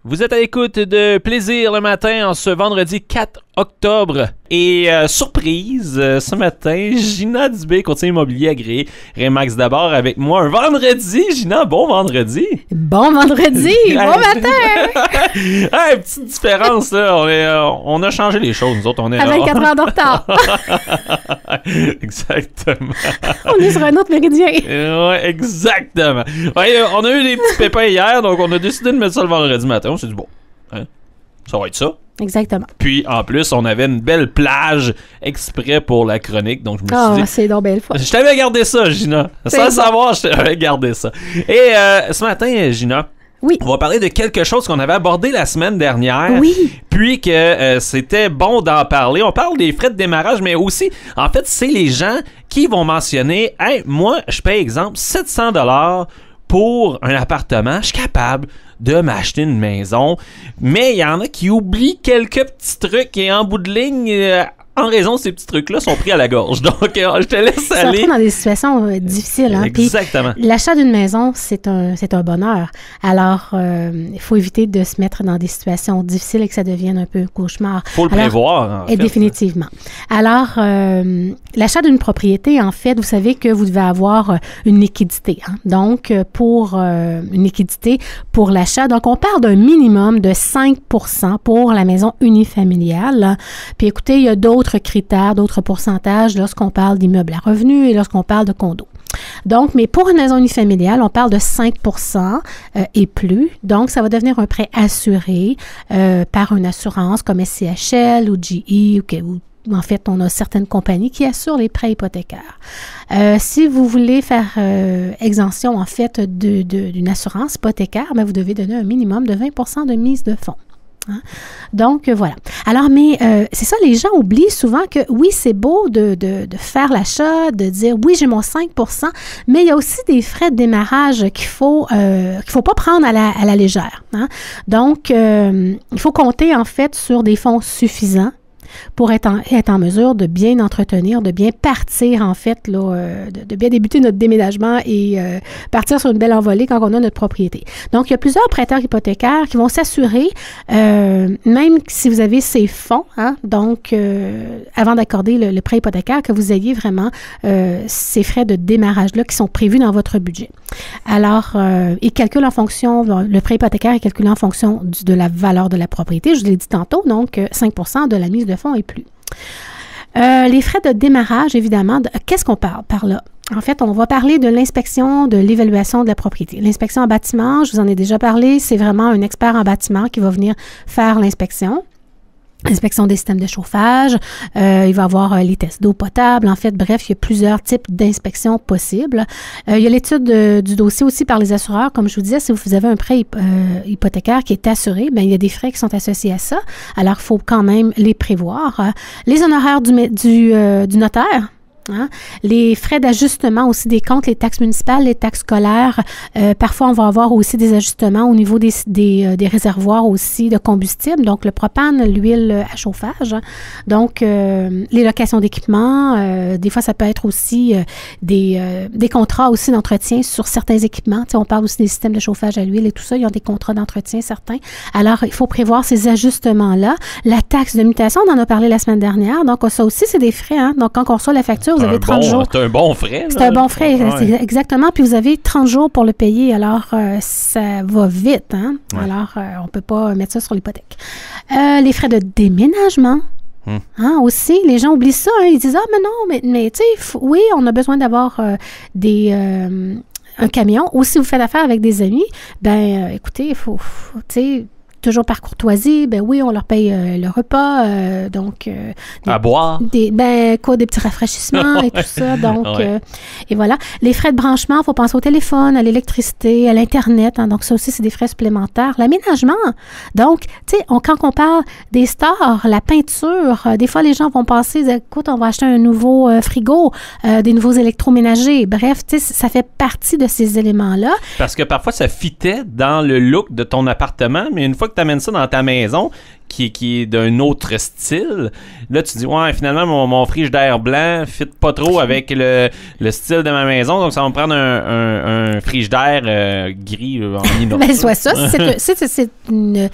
Vous êtes à l'écoute de Plaisir le matin en ce vendredi 4 octobre. Et surprise, ce matin, Gina Dubé, courtier immobilier agréé. Remax d'abord avec moi un vendredi. Gina, bon vendredi. Bon vendredi, bon matin. Hey, petite différence, là. On a changé les choses, nous autres. On est à 24 heures de retard. Exactement. On est sur un autre méridien. Ouais, exactement. Ouais, on a eu des petits pépins hier, donc on a décidé de mettre ça le vendredi matin. On s'est dit, bon, hein, ça va être ça. Exactement. Puis, en plus, on avait une belle plage exprès pour la chronique, donc je me suis dit... Ah, c'est donc belle fois. Je t'avais gardé ça, Gina. Sans savoir, je t'avais gardé ça. Et ce matin, Gina... Oui. On va parler de quelque chose qu'on avait abordé la semaine dernière. Oui. Puis que c'était bon d'en parler. On parle des frais de démarrage, mais aussi, en fait, c'est les gens qui vont mentionner « Hey, moi, je paye, exemple, 700$ pour un appartement. Je suis capable de m'acheter une maison. » Mais il y en a qui oublient quelques petits trucs et en bout de ligne... en raison de ces petits trucs-là, sont pris à la gorge. Donc, je te laisse aller. Ça dans des situations difficiles. Hein? Exactement. Puis, l'achat d'une maison, c'est un bonheur. Alors, il faut éviter de se mettre dans des situations difficiles et que ça devienne un peu cauchemar. Il faut le prévoir, en fait. Définitivement. Alors, l'achat d'une propriété, en fait, vous savez que vous devez avoir une liquidité. Hein? Donc, pour une liquidité pour l'achat, donc on parle d'un minimum de 5% pour la maison unifamiliale. Puis, écoutez, il y a d'autres critères, d'autres pourcentages lorsqu'on parle d'immeubles à revenus et lorsqu'on parle de condos. Donc, mais pour une maison unifamiliale, on parle de 5% et plus. Donc, ça va devenir un prêt assuré par une assurance comme SCHL ou GE ou en fait, on a certaines compagnies qui assurent les prêts hypothécaires. Si vous voulez faire exemption, en fait, d'une assurance hypothécaire, bien, vous devez donner un minimum de 20% de mise de fonds. Hein? Donc, voilà. Alors, mais c'est ça, les gens oublient souvent que oui, c'est beau de faire l'achat, de dire oui, j'ai mon 5%, mais il y a aussi des frais de démarrage qu'il faut pas prendre à la légère. Hein? Donc, il faut compter en fait sur des fonds suffisants pour être en mesure de bien entretenir, de bien partir, en fait, là, de bien débuter notre déménagement et partir sur une belle envolée quand on a notre propriété. Donc, il y a plusieurs prêteurs hypothécaires qui vont s'assurer, même si vous avez ces fonds, hein, donc, avant d'accorder le prêt hypothécaire, que vous ayez vraiment ces frais de démarrage-là qui sont prévus dans votre budget. Alors, ils calculent en fonction, le prêt hypothécaire est calculé en fonction de la valeur de la propriété, je vous l'ai dit tantôt, donc 5% de la mise de fonds et plus. Les frais de démarrage, évidemment, qu'est-ce qu'on parle par là? En fait, on va parler de l'inspection, de l'évaluation de la propriété. L'inspection en bâtiment, je vous en ai déjà parlé, c'est vraiment un expert en bâtiment qui va venir faire l'inspection. Inspection des systèmes de chauffage, il va avoir les tests d'eau potable. En fait, bref, il y a plusieurs types d'inspections possibles. Il y a l'étude du dossier aussi par les assureurs. Comme je vous disais, si vous avez un prêt hypothécaire qui est assuré, bien, il y a des frais qui sont associés à ça. Alors, il faut quand même les prévoir. Les honoraires du notaire. Hein? Les frais d'ajustement aussi des comptes, les taxes municipales, les taxes scolaires. Parfois, on va avoir aussi des ajustements au niveau des réservoirs aussi de combustible, donc le propane, l'huile à chauffage. Donc, les locations d'équipements. Des fois, ça peut être aussi des contrats aussi d'entretien sur certains équipements. Tu sais, on parle aussi des systèmes de chauffage à l'huile et tout ça. Ils ont des contrats d'entretien certains. Alors, il faut prévoir ces ajustements-là. La taxe de mutation, on en a parlé la semaine dernière. Donc, ça aussi, c'est des frais. Hein? Donc, quand on reçoit la facture, vous avez 30 jours. C'est un bon frais. C'est un bon frais, ouais. Exactement. Puis vous avez 30 jours pour le payer. Alors, ça va vite. Hein? Ouais. Alors, on ne peut pas mettre ça sur l'hypothèque. Les frais de déménagement. Hein, aussi, les gens oublient ça. Hein? Ils disent, ah, mais non, mais tu sais, oui, on a besoin d'avoir un camion. Ou si vous faites affaire avec des amis, ben écoutez, il faut tu sais, toujours par courtoisie, ben oui, on leur paye le repas, donc... à boire. Des petits rafraîchissements et tout ça, donc... ouais. Et voilà. Les frais de branchement, il faut penser au téléphone, à l'électricité, à l'Internet, hein, donc ça aussi, c'est des frais supplémentaires. L'aménagement, donc, tu sais, quand on parle des stores, la peinture, des fois, les gens vont penser, écoute, on va acheter un nouveau frigo, des nouveaux électroménagers, bref, tu sais, ça fait partie de ces éléments-là. Parce que parfois, ça fitait dans le look de ton appartement, mais une fois que tu amènes ça dans ta maison, qui est d'un autre style, là, tu dis, ouais, finalement, mon frigidaire blanc fit pas trop avec le style de ma maison, donc ça va me prendre un frigidaire gris en inox. Ben, soit ça. C'est une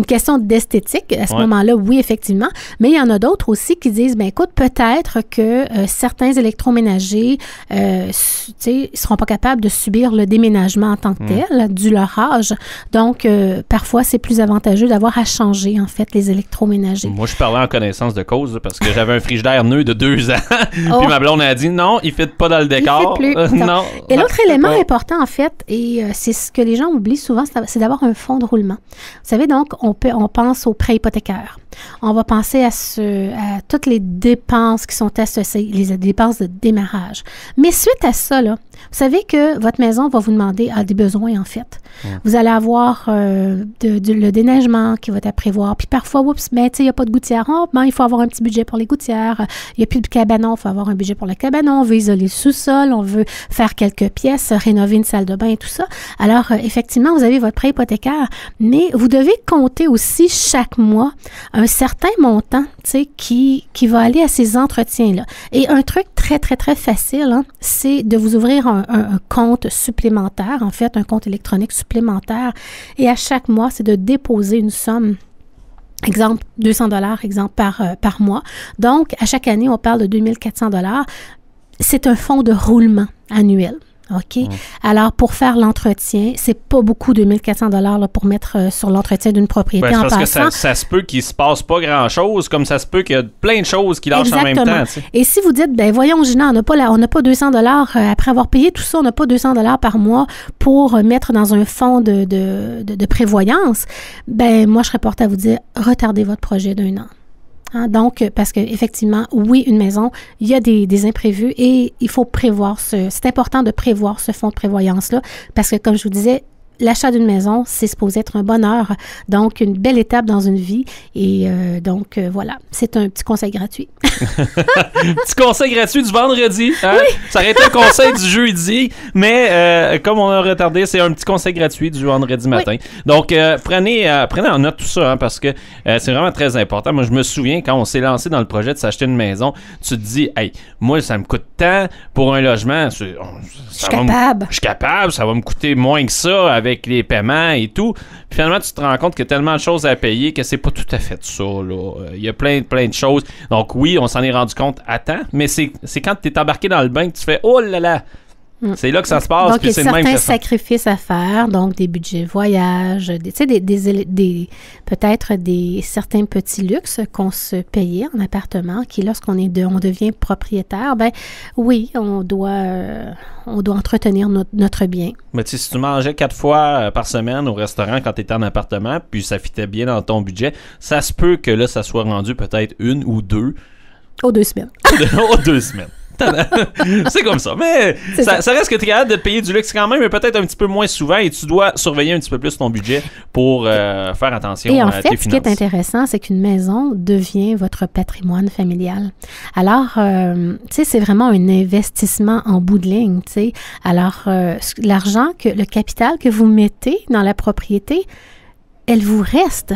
question d'esthétique. À ce moment-là, oui, effectivement. Mais il y en a d'autres aussi qui disent, ben écoute, peut-être que certains électroménagers, ils seront pas capables de subir le déménagement en tant que tel, dû leur âge. Donc, parfois, c'est plus avantageux d'avoir à changer, en fait, les électroménagers. Moi, je parlais en connaissance de cause parce que j'avais un frigidaire neuf de 2 ans. Puis ma blonde a dit non, il ne fit pas dans le décor. Il fit plus. Non. Et l'autre élément important, en fait, et c'est ce que les gens oublient souvent, c'est d'avoir un fonds de roulement. Vous savez, donc, on pense aux prêts hypothécaires. On va penser à toutes les dépenses qui sont associées, les dépenses de démarrage. Mais suite à ça, là, vous savez que votre maison va vous demander des besoins, en fait. Vous allez avoir le déneigement qui va être à prévoir. Puis parfois, il n'y a pas de gouttière. Il faut avoir un petit budget pour les gouttières. Il n'y a plus de cabanon, il faut avoir un budget pour le cabanon. On veut isoler le sous-sol, on veut faire quelques pièces, rénover une salle de bain et tout ça. Alors, effectivement, vous avez votre prêt hypothécaire, mais vous devez compter aussi chaque mois un certain montant, qui va aller à ces entretiens-là. Et un truc très, très, très facile, c'est de vous ouvrir un compte supplémentaire, en fait, un compte électronique supplémentaire. Et à chaque mois, c'est de déposer une somme. Exemple, 200 $, exemple, par mois. Donc, à chaque année, on parle de 2400 $. C'est un fonds de roulement annuel. OK? Alors, pour faire l'entretien, c'est pas beaucoup, 2400 $ là, pour mettre sur l'entretien d'une propriété en passant. Parce que ça se peut qu'il se passe pas grand-chose, comme ça se peut qu'il y a plein de choses qui lâchent en même temps. T'sais. Et si vous dites, ben voyons, Gina, on n'a pas 200 $, après avoir payé tout ça, on n'a pas 200 $ par mois pour mettre dans un fonds de prévoyance, ben moi, je serais portée à vous dire, retardez votre projet d'1 an. Donc, parce qu'effectivement, oui, une maison, il y a des imprévus et il faut prévoir c'est important de prévoir ce fonds de prévoyance-là parce que, comme je vous disais, l'achat d'une maison, c'est supposé être un bonheur, donc une belle étape dans une vie. Et donc, voilà, c'est un petit conseil gratuit. Petit conseil gratuit du vendredi. Hein? Oui. Ça aurait été un conseil du jeudi, mais comme on a retardé, c'est un petit conseil gratuit du vendredi matin. Oui. Donc, prenez en note tout ça, parce que c'est vraiment très important. Moi, je me souviens, quand on s'est lancé dans le projet de s'acheter une maison, tu te dis, hey, moi, ça me coûte tant pour un logement. Je suis capable, ça va me coûter moins que ça avec les paiements et tout. Puis finalement, tu te rends compte qu'il y a tellement de choses à payer que c'est pas tout à fait ça, là. Il y a plein de choses. Donc oui, on s'en est rendu compte à temps, mais c'est quand tu es embarqué dans le bain que tu fais « Oh là là! » C'est là que ça se passe. Donc, il y a certains sacrifices à faire, donc des budgets voyage, peut-être certains petits luxes qu'on se payait en appartement, qui lorsqu'on devient propriétaire, ben oui, on doit entretenir notre bien. Mais tu sais, si tu mangeais 4 fois par semaine au restaurant quand tu étais en appartement, puis ça fitait bien dans ton budget, ça se peut que là, ça soit rendu peut-être 1 ou 2. Aux 2 semaines. Aux 2 semaines. C'est comme ça. Mais ça reste que tu es capable de te payer du luxe quand même, mais peut-être un petit peu moins souvent et tu dois surveiller un petit peu plus ton budget pour faire attention à tes finances. Et en fait, ce qui est intéressant, c'est qu'une maison devient votre patrimoine familial. Alors, tu sais, c'est vraiment un investissement en bout de ligne, tu sais. Alors, l'argent, le capital que vous mettez dans la propriété, elle vous reste.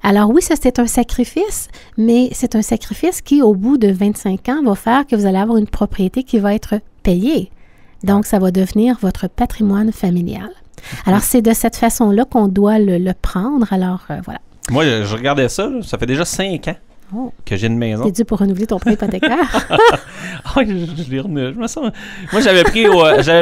Alors oui, ça c'est un sacrifice, mais c'est un sacrifice qui, au bout de 25 ans, va faire que vous allez avoir une propriété qui va être payée. Donc, ça va devenir votre patrimoine familial. Alors, c'est de cette façon-là qu'on doit le prendre. Alors, voilà. Moi, je regardais ça, ça fait déjà 5 ans. Que j'ai une maison. T'es dû pour renouveler ton prêt hypothécaire. Je l'ai renouvelé. Moi, j'avais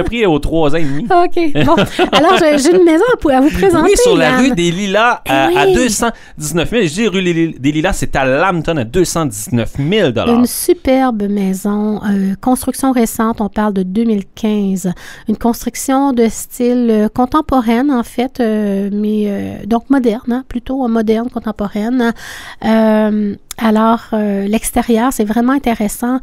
pris aux 3 ans et demi. OK. Bon. Alors, j'ai une maison à vous présenter. Oui, sur la rue des Lilas à 219 000. Je dis rue des Lilas, c'est à Lambton à 219 000 $. Une superbe maison. Construction récente, on parle de 2015. Une construction de style contemporaine, en fait, mais donc moderne, plutôt moderne, contemporaine. Alors, l'extérieur, c'est vraiment intéressant.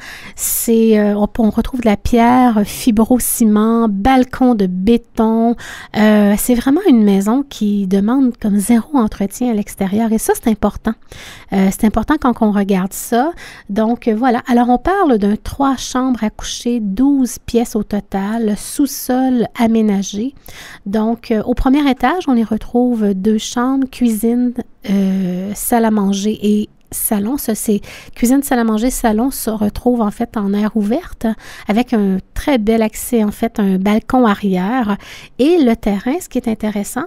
On retrouve de la pierre, fibrociment, balcon de béton. C'est vraiment une maison qui demande comme zéro entretien à l'extérieur. Et ça, c'est important. C'est important quand on regarde ça. Donc, voilà. Alors, on parle d'un 3 chambres à coucher, 12 pièces au total, sous-sol aménagé. Donc, au premier étage, on y retrouve 2 chambres, cuisine, salle à manger et salon. Ça, c'est cuisine, salle à manger, salon se retrouve en fait en aire ouverte avec un très bel accès, en fait, un balcon arrière. Et le terrain, ce qui est intéressant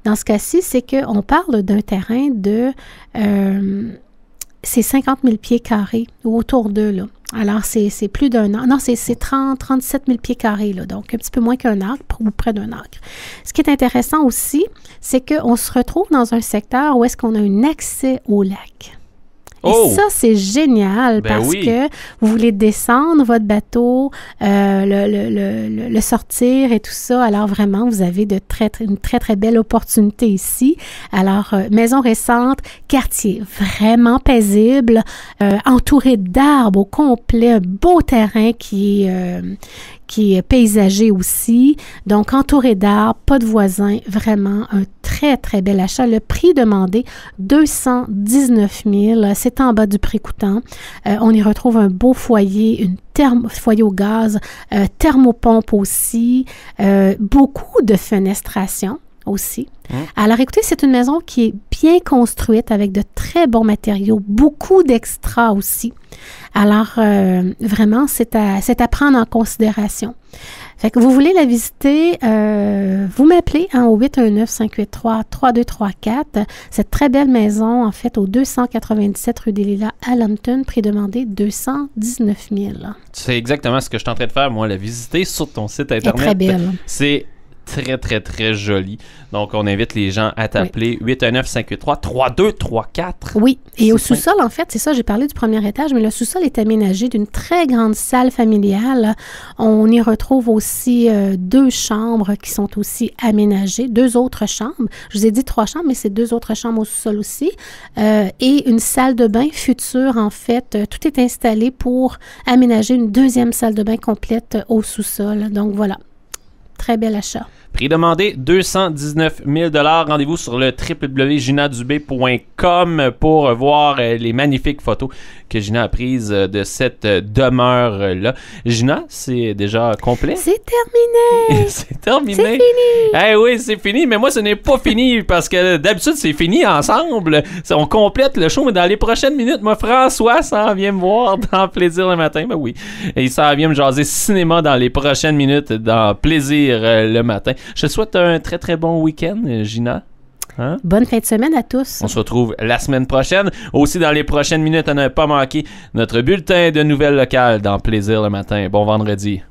dans ce cas-ci, c'est qu'on parle d'un terrain de c'est 50 000 pieds carrés ou autour d'eux, là. Alors, c'est plus d'un acre. Non, c'est 37 000 pieds carrés, là, donc un petit peu moins qu'un acre ou près d'un acre. Ce qui est intéressant aussi, c'est qu'on se retrouve dans un secteur où est-ce qu'on a un accès au lac. Et ça, c'est génial parce que vous voulez descendre votre bateau, le sortir et tout ça. Alors, vraiment, vous avez une très, très belle opportunité ici. Alors, maison récente, quartier vraiment paisible, entouré d'arbres au complet, un beau terrain qui est paysager aussi. Donc, entouré d'arbres, pas de voisins, vraiment un très, très bel achat. Le prix demandé, 219 000. C'est en bas du prix coûtant. On y retrouve un beau foyer, foyer au gaz, thermopompe aussi, beaucoup de fenestration aussi. Alors, écoutez, c'est une maison qui est bien construite avec de très bons matériaux, beaucoup d'extras aussi. Alors, vraiment, c'est à prendre en considération. Fait que vous voulez la visiter, vous m'appelez au 819-583-3234. Cette très belle maison, en fait, au 297 rue des Lilas à Lambton, prix demandé 219 000. C'est exactement ce que je suis en train de faire, moi, la visiter sur ton site Internet. Très belle. C'est très, très, très joli. Donc, on invite les gens à t'appeler 819-583-3234. Oui, et au sous-sol, en fait, c'est ça, j'ai parlé du premier étage, mais le sous-sol est aménagé d'une très grande salle familiale. On y retrouve aussi 2 chambres qui sont aussi aménagées, 2 autres chambres. Je vous ai dit 3 chambres, mais c'est 2 autres chambres au sous-sol aussi. Et une salle de bain future, en fait. Tout est installé pour aménager une 2e salle de bain complète au sous-sol. Donc, voilà. Très bel achat. Prix demandé, 219 000 $. Rendez-vous sur le www.ginadubé.com pour voir les magnifiques photos que Gina a prises de cette demeure-là. Gina, c'est déjà complet? C'est terminé! C'est terminé! C'est fini! Eh oui, c'est fini, mais moi, ce n'est pas fini parce que d'habitude, c'est fini ensemble. On complète le show, mais dans les prochaines minutes, moi, François s'en vient me voir dans Plaisir le matin. Ben oui. Et il s'en vient me jaser cinéma dans les prochaines minutes dans Plaisir le matin. Je te souhaite un très, très bon week-end, Gina. Hein? Bonne fin de semaine à tous. On se retrouve la semaine prochaine. Aussi, dans les prochaines minutes, à ne pas manquer notre bulletin de nouvelles locales dans Plaisir le matin. Bon vendredi.